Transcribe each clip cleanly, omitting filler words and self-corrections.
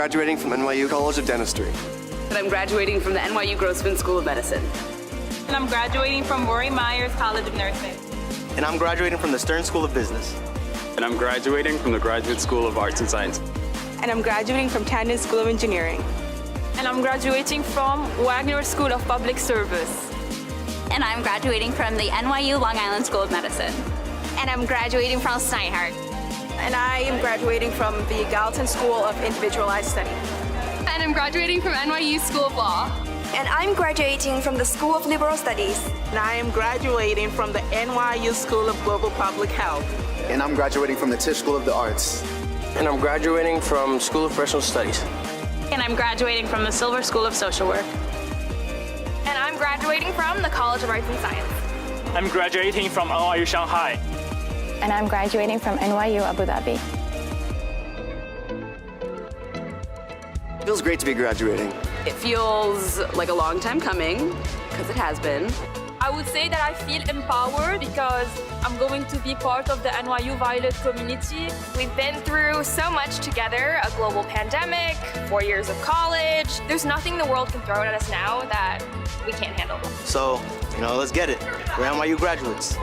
graduating from NYU College of Dentistry. And I'm graduating from the NYU Grossman School of Medicine. And I'm graduating from Rory Myers College of Nursing. And I'm graduating from the Stern School of Business. And I'm graduating from the Graduate School of Arts and Science. And I'm graduating from TANDON School of Engineering. And I'm graduating from Wagner School of Public Service. And I'm graduating from the NYU Long Island School of Medicine. And I'm graduating from Steinhardt. And I am graduating from the Gallatin School of Individualized Study. And I'm graduating from NYU School of Law. And I'm graduating from the School of Liberal Studies. And I am graduating from the NYU School of Global Public Health. And I'm graduating from the Tisch School of the Arts. And I'm graduating from School of Professional Studies. And I'm graduating from the Silver School of Social Work. And I'm graduating from the College of Arts and Science. I'm graduating from NYU Shanghai. And I'm graduating from NYU Abu Dhabi. It feels great to be graduating. It feels like a long time coming, because it has been. I would say that I feel empowered because I'm going to be part of the NYU Violet community. We've been through so much together, a global pandemic, 4 years of college. There's nothing the world can throw at us now that we can't handle. So, let's get it. We're NYU graduates.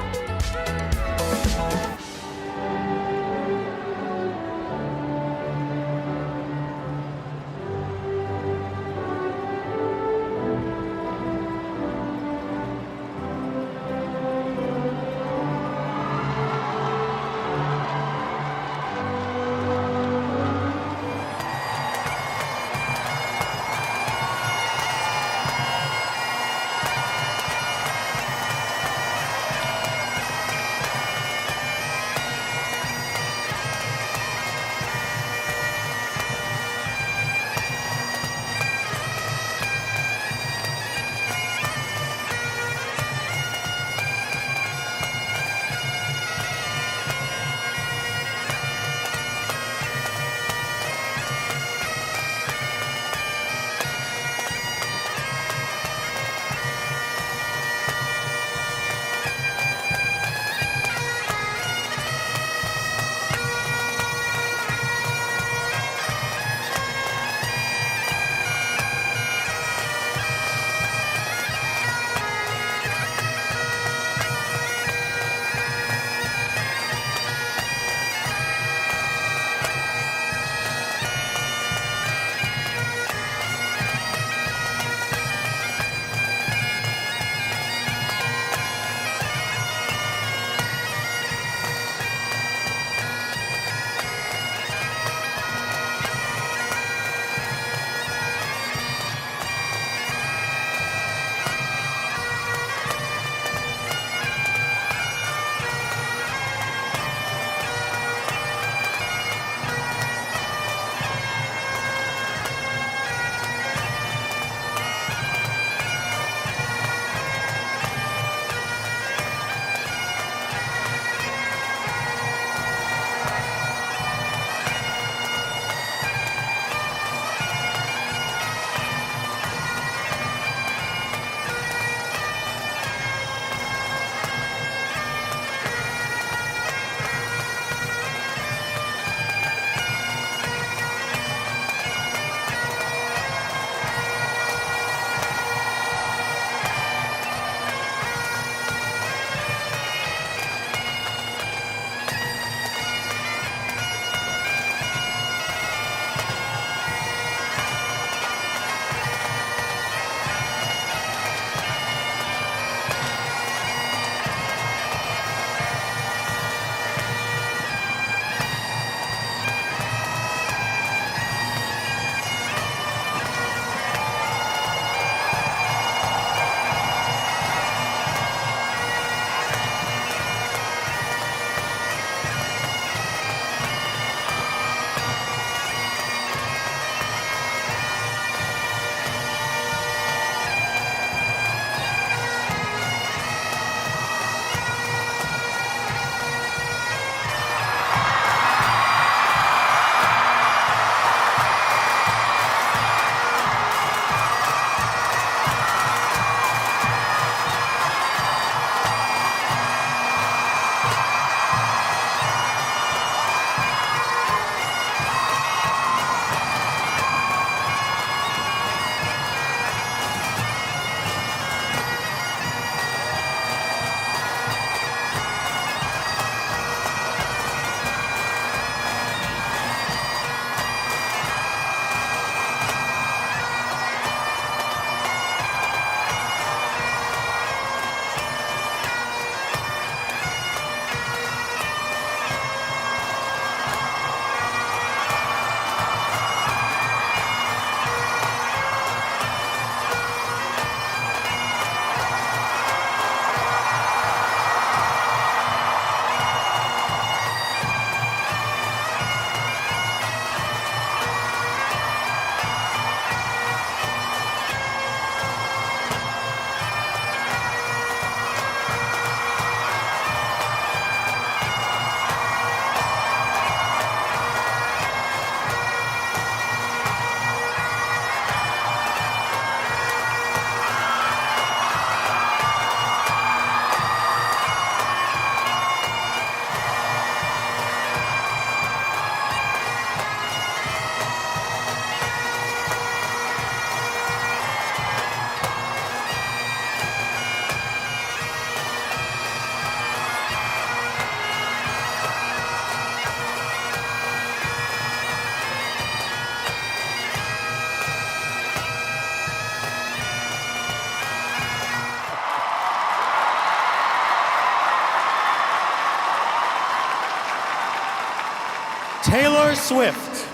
Taylor Swift.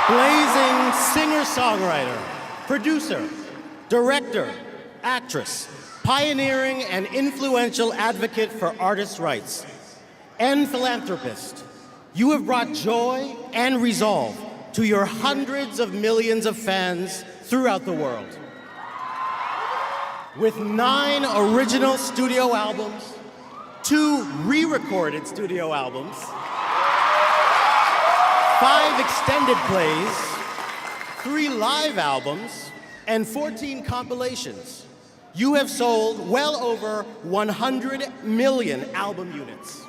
Blazing singer-songwriter, producer, director, actress, pioneering and influential advocate for artists' rights, and philanthropist. You have brought joy and resolve to your hundreds of millions of fans throughout the world. With 9 original studio albums, 2 re-recorded studio albums, 5 extended plays, 3 live albums, and 14 compilations, you have sold well over 100 million album units,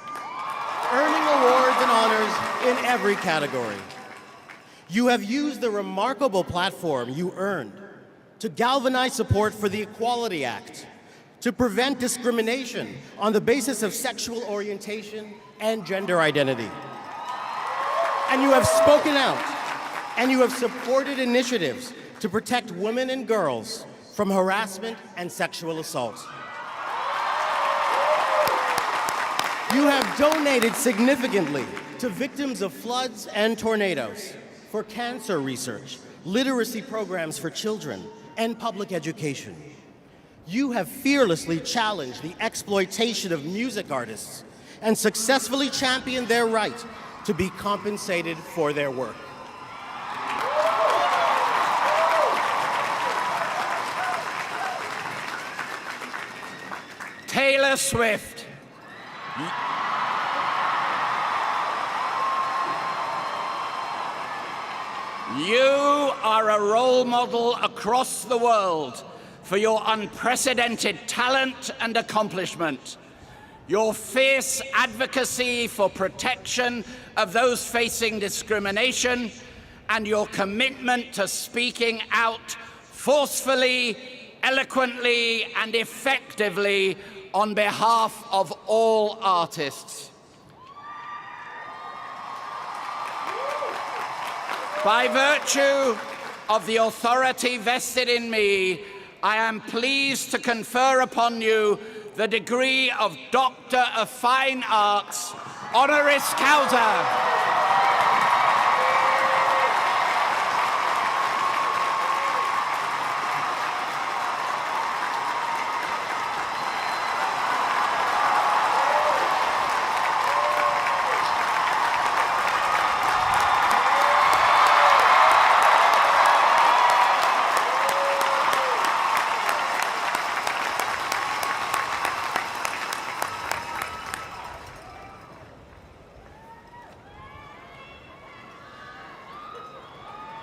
earning awards and honors in every category. You have used the remarkable platform you earned to galvanize support for the Equality Act, to prevent discrimination on the basis of sexual orientation and gender identity. And you have spoken out, and you have supported initiatives to protect women and girls from harassment and sexual assault. You have donated significantly to victims of floods and tornadoes, for cancer research, literacy programs for children, and public education. You have fearlessly challenged the exploitation of music artists and successfully championed their right to be compensated for their work. Taylor Swift. You are a role model across the world for your unprecedented talent and accomplishment, your fierce advocacy for protection of those facing discrimination, and your commitment to speaking out forcefully, eloquently, and effectively on behalf of all artists. By virtue of the authority vested in me, I am pleased to confer upon you the degree of Doctor of Fine Arts, honoris causa.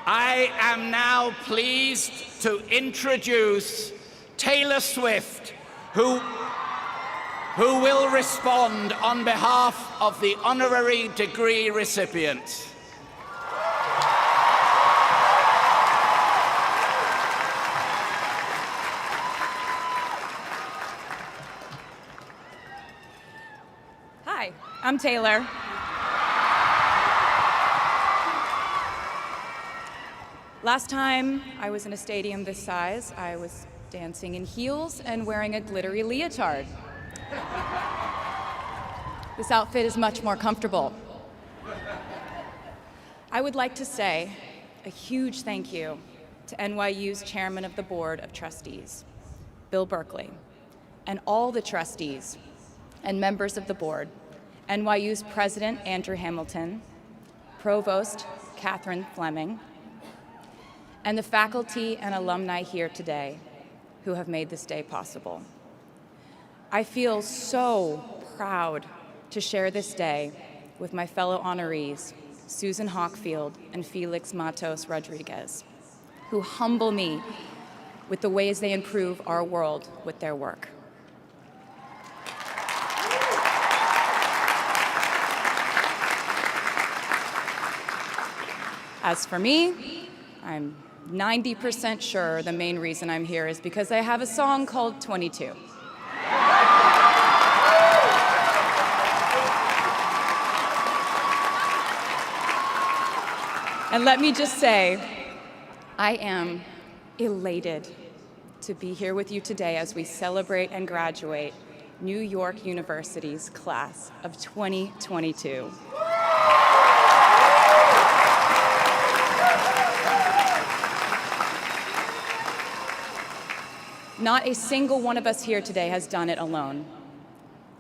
I am now pleased to introduce Taylor Swift, who will respond on behalf of the honorary degree recipients. Hi, I'm Taylor. Last time I was in a stadium this size, I was dancing in heels and wearing a glittery leotard. This outfit is much more comfortable. I would like to say a huge thank you to NYU's Chairman of the Board of Trustees, Bill Berkeley, and all the trustees and members of the board, NYU's President Andrew Hamilton, Provost Catherine Fleming, and the faculty and alumni here today who have made this day possible. I feel so proud to share this day with my fellow honorees, Susan Hockfield and Felix Matos Rodriguez, who humble me with the ways they improve our world with their work. As for me, I'm 90% sure the main reason I'm here is because I have a song called 22. And let me just say, I am elated to be here with you today as we celebrate and graduate New York University's class of 2022. Not a single one of us here today has done it alone.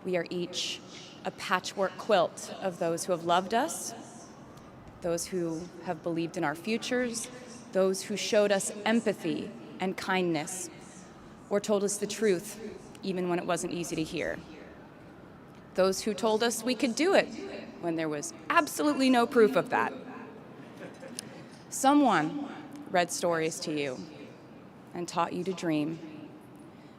We are each a patchwork quilt of those who have loved us, those who have believed in our futures, those who showed us empathy and kindness, or told us the truth, even when it wasn't easy to hear. Those who told us we could do it when there was absolutely no proof of that. Someone read stories to you and taught you to dream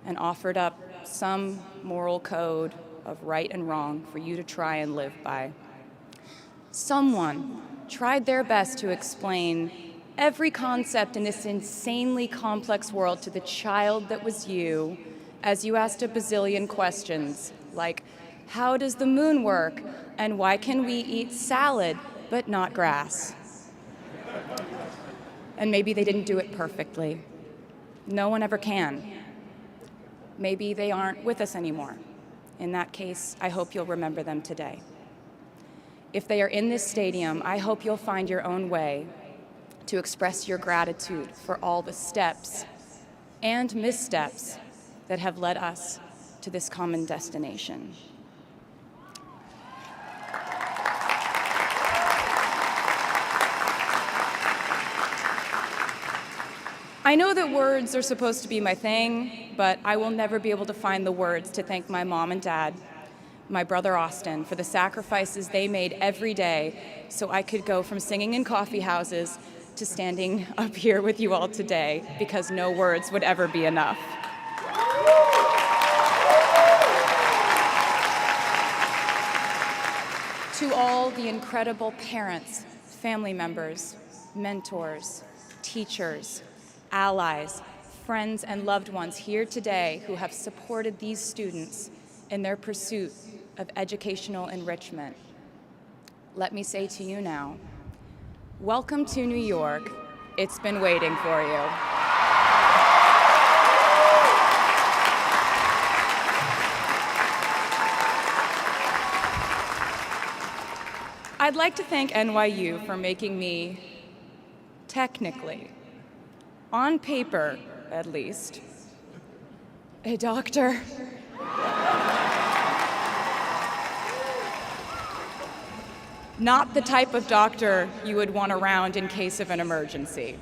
and offered up some moral code of right and wrong for you to try and live by. Someone tried their best to explain every concept in this insanely complex world to the child that was you as you asked a bazillion questions like, how does the moon work? And why can we eat salad but not grass? And maybe they didn't do it perfectly. No one ever can. Maybe they aren't with us anymore. In that case, I hope you'll remember them today. If they are in this stadium, I hope you'll find your own way to express your gratitude for all the steps and missteps that have led us to this common destination. I know that words are supposed to be my thing, but I will never be able to find the words to thank my mom and dad, my brother Austin, for the sacrifices they made every day so I could go from singing in coffee houses to standing up here with you all today, because no words would ever be enough. To all the incredible parents, family members, mentors, teachers, allies, friends, and loved ones here today who have supported these students in their pursuit of educational enrichment, let me say to you now, welcome to New York. It's been waiting for you. I'd like to thank NYU for making me, technically, on paper at least, a doctor. Not the type of doctor you would want around in case of an emergency.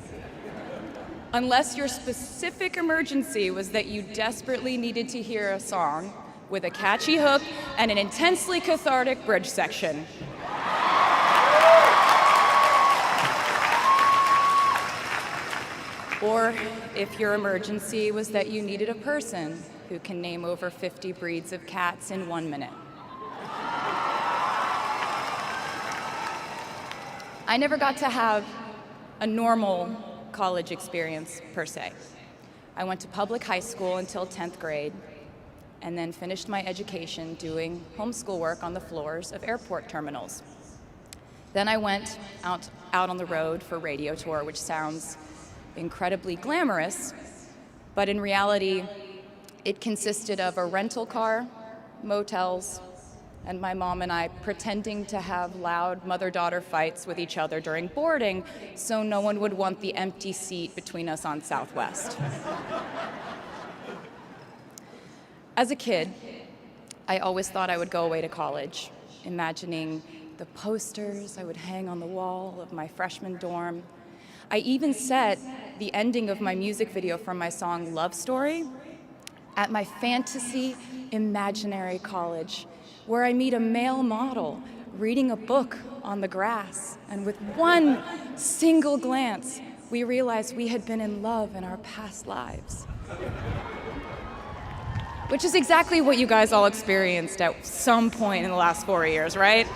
Unless your specific emergency was that you desperately needed to hear a song with a catchy hook and an intensely cathartic bridge section. Or if your emergency was that you needed a person who can name over 50 breeds of cats in 1 minute. I never got to have a normal college experience, per se. I went to public high school until 10th grade, and then finished my education doing homeschool work on the floors of airport terminals. Then I went out on the road for radio tour, which sounds incredibly glamorous, but in reality, it consisted of a rental car, motels, and my mom and I pretending to have loud mother-daughter fights with each other during boarding so no one would want the empty seat between us on Southwest. As a kid, I always thought I would go away to college, imagining the posters I would hang on the wall of my freshman dorm. I even set the ending of my music video from my song Love Story at my fantasy imaginary college, where I meet a male model reading a book on the grass, and with one single glance, we realized we had been in love in our past lives. Which is exactly what you guys all experienced at some point in the last 4 years, right?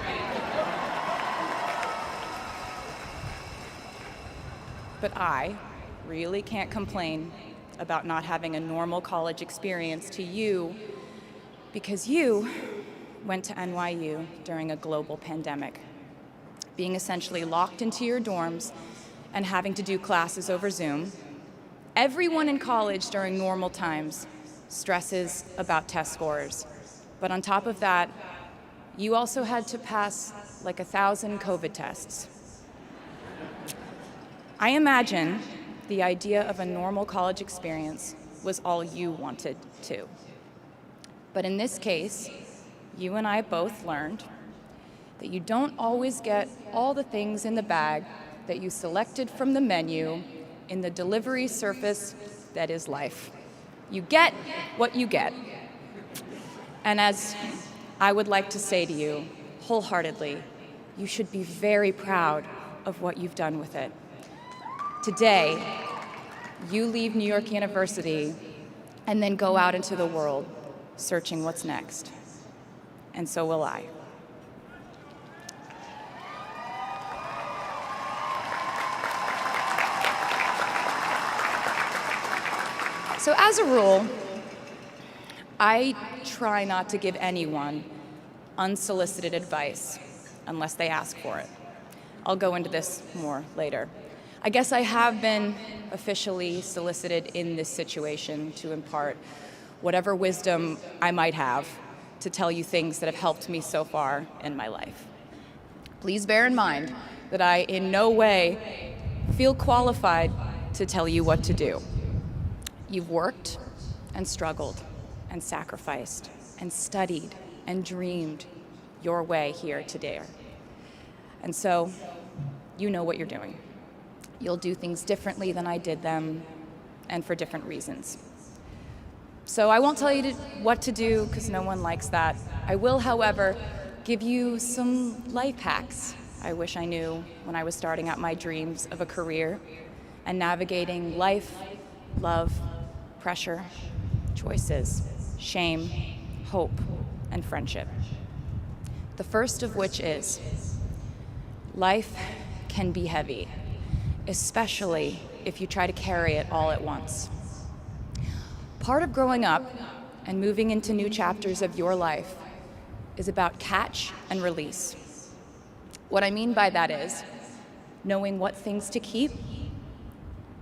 But I really can't complain about not having a normal college experience to you, because you went to NYU during a global pandemic, being essentially locked into your dorms and having to do classes over Zoom. Everyone in college during normal times stresses about test scores. But on top of that, you also had to pass like 1,000 COVID tests. I imagine the idea of a normal college experience was all you wanted too. But in this case, you and I both learned that you don't always get all the things in the bag that you selected from the menu in the delivery service that is life. You get what you get. And as I would like to say to you wholeheartedly, you should be very proud of what you've done with it. Today, you leave New York University and then go out into the world searching what's next. And so will I. So as a rule, I try not to give anyone unsolicited advice unless they ask for it. I'll go into this more later. I guess I have been officially solicited in this situation to impart whatever wisdom I might have to tell you things that have helped me so far in my life. Please bear in mind that I in no way feel qualified to tell you what to do. You've worked and struggled and sacrificed and studied and dreamed your way here today. And so you know what you're doing. You'll do things differently than I did them and for different reasons. So I won't tell you what to do because no one likes that. I will, however, give you some life hacks I wish I knew when I was starting out my dreams of a career and navigating life, love, pressure, choices, shame, hope, and friendship. The first of which is, life can be heavy, especially if you try to carry it all at once. Part of growing up and moving into new chapters of your life is about catch and release. What I mean by that is knowing what things to keep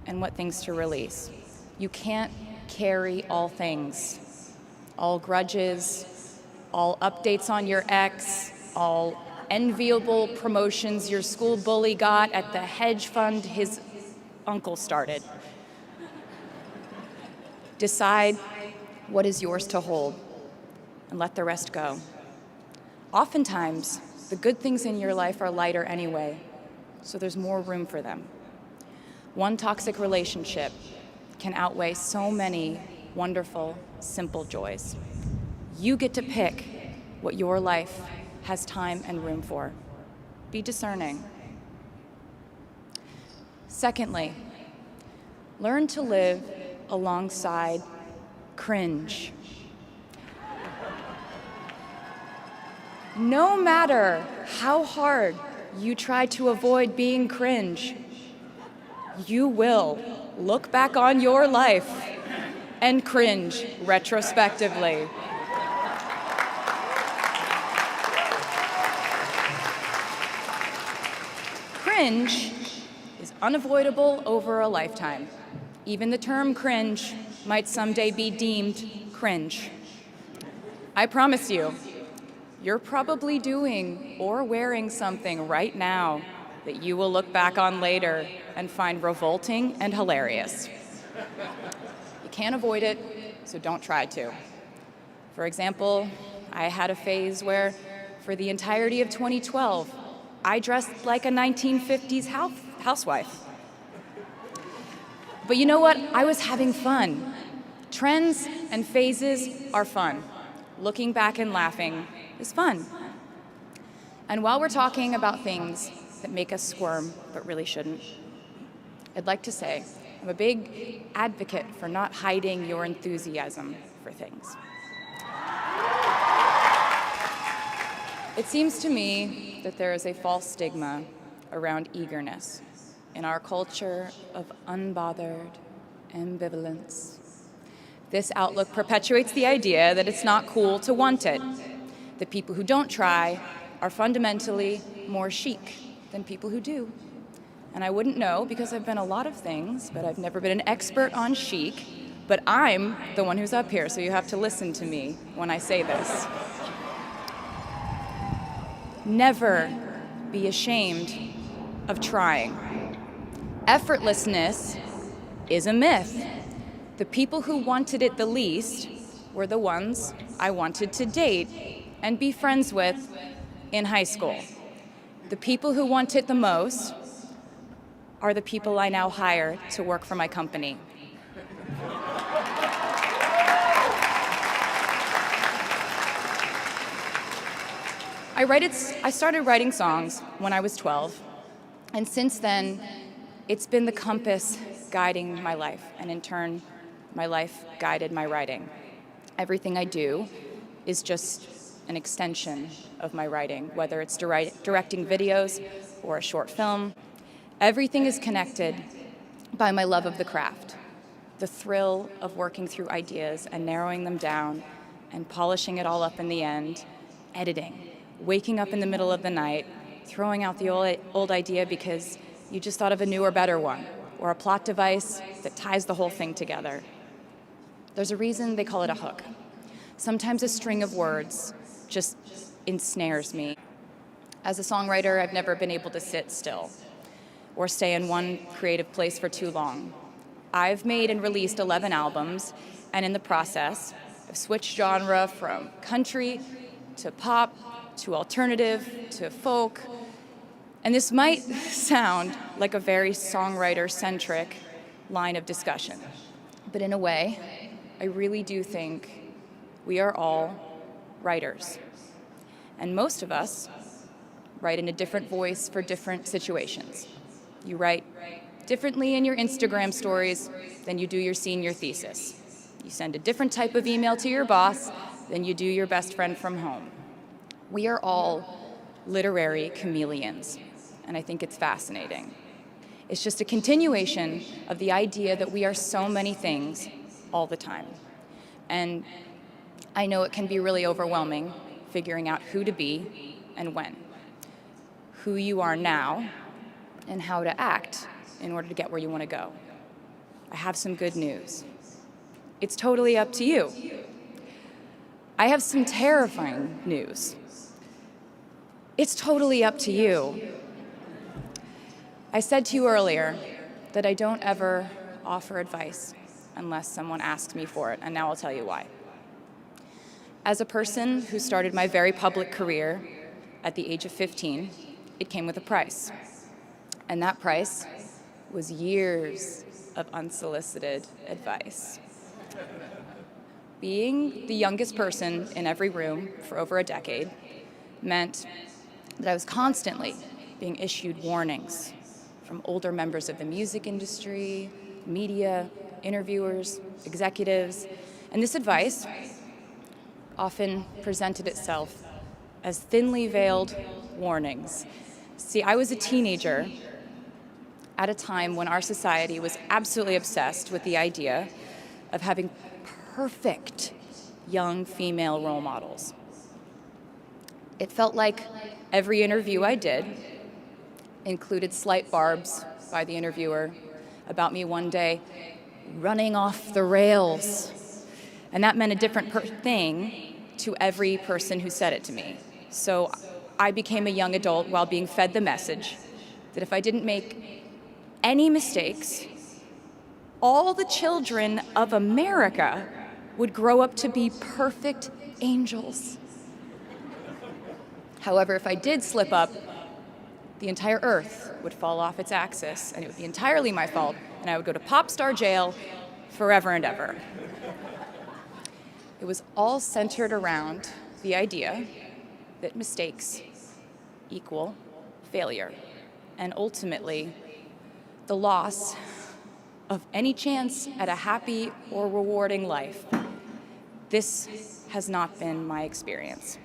and what things to release. You can't carry all things, all grudges, all updates on your ex, all enviable promotions your school bully got at the hedge fund his uncle started. Decide what is yours to hold and let the rest go. Oftentimes, the good things in your life are lighter anyway, so there's more room for them. One toxic relationship can outweigh so many wonderful, simple joys. You get to pick what your life has time and room for. Be discerning. Secondly, learn to live alongside cringe. No matter how hard you try to avoid being cringe, you will look back on your life and cringe retrospectively. Cringe is unavoidable over a lifetime. Even the term cringe might someday be deemed cringe. I promise you, you're probably doing or wearing something right now that you will look back on later and find revolting and hilarious. You can't avoid it, so don't try to. For example, I had a phase where, for the entirety of 2012, I dressed like a 1950s housewife. But you know what? I was having fun. Trends and phases are fun. Looking back and laughing is fun. And while we're talking about things that make us squirm, but really shouldn't, I'd like to say I'm a big advocate for not hiding your enthusiasm for things. It seems to me that there is a false stigma around eagerness in our culture of unbothered ambivalence. This outlook perpetuates the idea that it's not cool to want it. The people who don't try are fundamentally more chic than people who do. And I wouldn't know because I've been a lot of things, but I've never been an expert on chic. But I'm the one who's up here, so you have to listen to me when I say this. never be ashamed of trying. Effortlessness is a myth. The people who wanted it the least were the ones I wanted to date and be friends with in high school. The people who want it the most are the people I now hire to work for my company. I started writing songs when I was 12, and since then, it's been the compass guiding my life, and in turn, my life guided my writing. Everything I do is just an extension of my writing, whether it's directing videos or a short film. Everything is connected by my love of the craft, the thrill of working through ideas and narrowing them down and polishing it all up in the end, editing, waking up in the middle of the night, throwing out the old idea because you just thought of a newer, better one, or a plot device that ties the whole thing together. There's a reason they call it a hook. Sometimes a string of words just ensnares me. As a songwriter, I've never been able to sit still or stay in one creative place for too long. I've made and released 11 albums, and in the process, I've switched genre from country to pop to alternative to folk. And this might sound like a very songwriter-centric line of discussion, but in a way, I really do think we are all writers. And most of us write in a different voice for different situations. You write differently in your Instagram stories than you do your senior thesis. You send a different type of email to your boss than you do your best friend from home. We are all literary chameleons, and I think it's fascinating. It's just a continuation of the idea that we are so many things all the time. And I know it can be really overwhelming figuring out who to be and when, who you are now, and how to act in order to get where you want to go. I have some good news. It's totally up to you. I have some terrifying news. It's totally up to you. I said to you earlier that I don't ever offer advice unless someone asks me for it, and now I'll tell you why. As a person who started my very public career at the age of 15, it came with a price. And that price was years of unsolicited advice. Being the youngest person in every room for over a decade meant that I was constantly being issued warnings from older members of the music industry, media, interviewers, executives, and this advice often presented itself as thinly veiled warnings. See, I was a teenager at a time when our society was absolutely obsessed with the idea of having perfect young female role models. It felt like every interview I did included slight barbs by the interviewer about me one day running off the rails. And that meant a different thing to every person who said it to me. So I became a young adult while being fed the message that if I didn't make any mistakes, all the children of America would grow up to be perfect angels. However, if I did slip up, the entire earth would fall off its axis, and it would be entirely my fault, and I would go to pop star jail forever and ever. It was all centered around the idea that mistakes equal failure, and ultimately, the loss of any chance at a happy or rewarding life. This has not been my experience.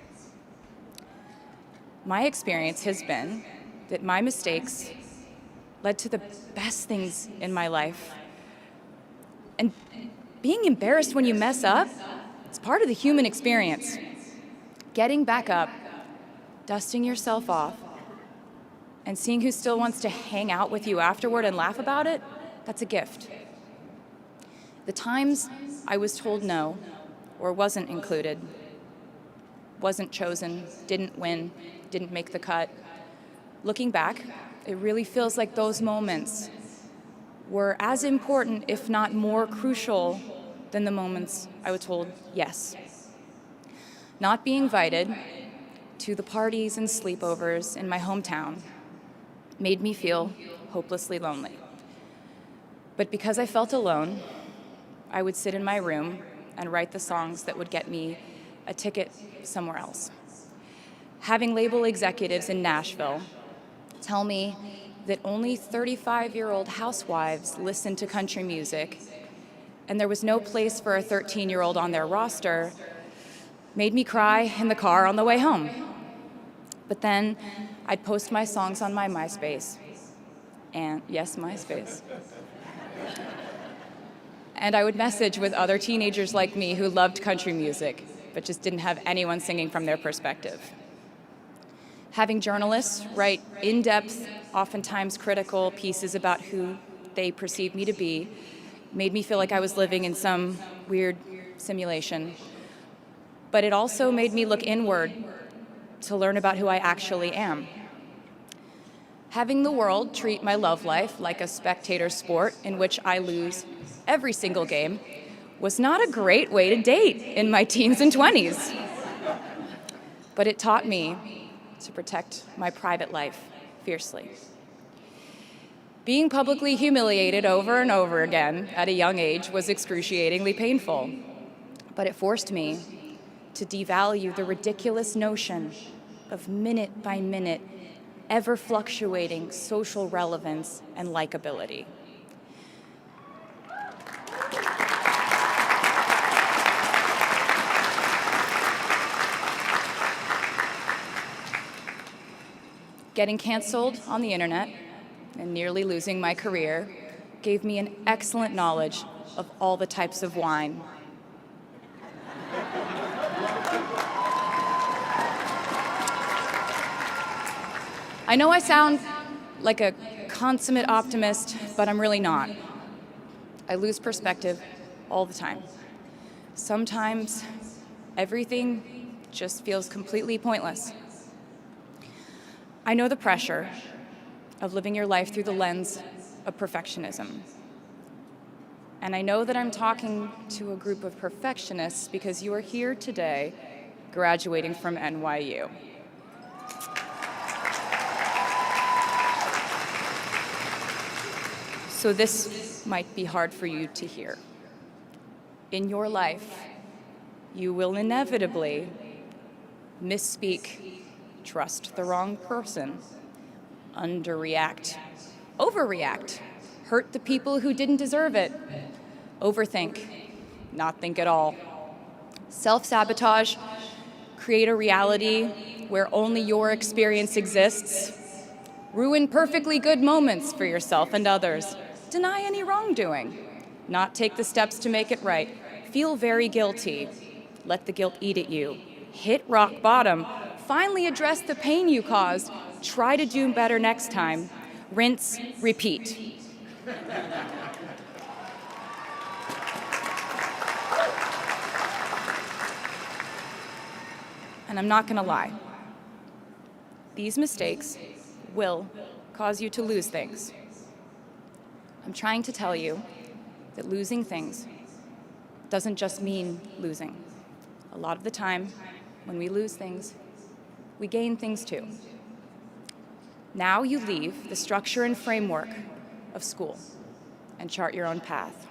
My experience has been that my mistakes led to the best things in my life. And being embarrassed when you mess up, it's part of the human experience. Getting back up, dusting yourself off, and seeing who still wants to hang out with you afterward and laugh about it, that's a gift. The times I was told no, or wasn't included, wasn't chosen, didn't win, didn't make the cut. Looking back, it really feels like those moments were as important, if not more crucial, than the moments I was told yes. Not being invited to the parties and sleepovers in my hometown made me feel hopelessly lonely. But because I felt alone, I would sit in my room and write the songs that would get me a ticket somewhere else. Having label executives in Nashville tell me that only 35-year-old housewives listen to country music, and there was no place for a 13-year-old on their roster, made me cry in the car on the way home. But then I'd post my songs on my MySpace. And yes, MySpace. And I would message with other teenagers like me who loved country music, but just didn't have anyone singing from their perspective. Having journalists write in-depth, oftentimes critical pieces about who they perceived me to be made me feel like I was living in some weird simulation. But it also made me look inward to learn about who I actually am. Having the world treat my love life like a spectator sport in which I lose every single game was not a great way to date in my teens and 20s. But it taught me to protect my private life fiercely. Being publicly humiliated over and over again at a young age was excruciatingly painful, but it forced me to devalue the ridiculous notion of minute-by-minute, ever-fluctuating social relevance and likability. Getting canceled on the internet and nearly losing my career gave me an excellent knowledge of all the types of wine. I know I sound like a consummate optimist, but I'm really not. I lose perspective all the time. Sometimes everything just feels completely pointless. I know the pressure of living your life through the lens of perfectionism. And I know that I'm talking to a group of perfectionists because you are here today graduating from NYU. So this might be hard for you to hear. In your life, you will inevitably misspeak, trust the wrong person, underreact, overreact, hurt the people who didn't deserve it, overthink, not think at all, self-sabotage, create a reality where only your experience exists, ruin perfectly good moments for yourself and others, deny any wrongdoing, not take the steps to make it right, feel very guilty, let the guilt eat at you, hit rock bottom, finally address the pain you caused, try to do better next time, rinse, repeat. And I'm not gonna lie, these mistakes will cause you to lose things. I'm trying to tell you that losing things doesn't just mean losing. A lot of the time, when we lose things, we gain things too. Now you leave the structure and framework of school and chart your own path.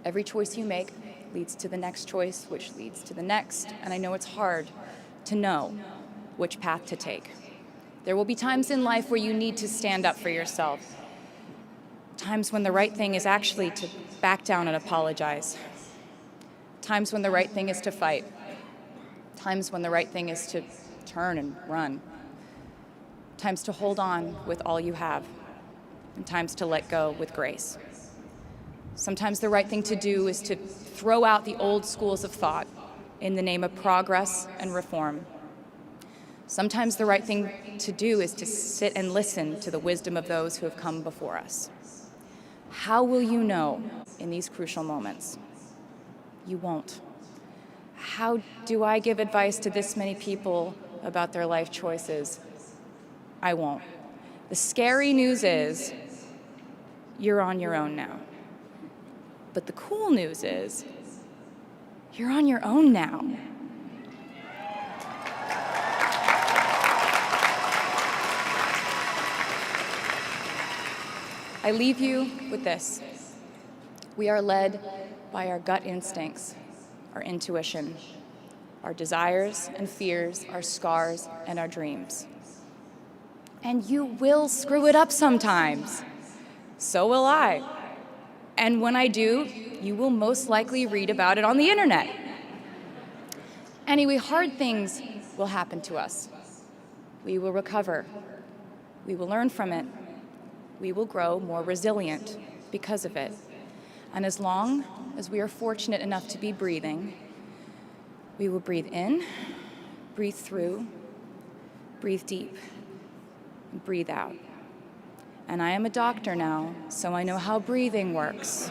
Every choice you make leads to the next choice, which leads to the next, and I know it's hard to know which path to take. There will be times in life where you need to stand up for yourself, times when the right thing is actually to back down and apologize, times when the right thing is to fight, times when the right thing is to turn and run, times to hold on with all you have, and times to let go with grace. Sometimes the right thing to do is to throw out the old schools of thought in the name of progress and reform. Sometimes the right thing to do is to sit and listen to the wisdom of those who have come before us. How will you know in these crucial moments? You won't. How do I give advice to this many people about their life choices. I won't. The scary news is you're on your own now. But the cool news is you're on your own now. I leave you with this. We are led by our gut instincts, our intuition, our desires and fears, our scars and our dreams. And you will screw it up sometimes. So will I. And when I do, you will most likely read about it on the internet. Anyway, hard things will happen to us. We will recover. We will learn from it. We will grow more resilient because of it. And as long as we are fortunate enough to be breathing, we will breathe in, breathe through, breathe deep, and breathe out. And I am a doctor now, so I know how breathing works.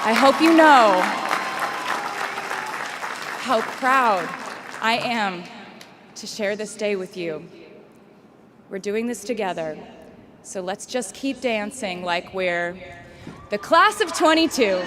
I hope you know how proud I am to share this day with you. We're doing this together, so let's just keep dancing like we're the class of 22.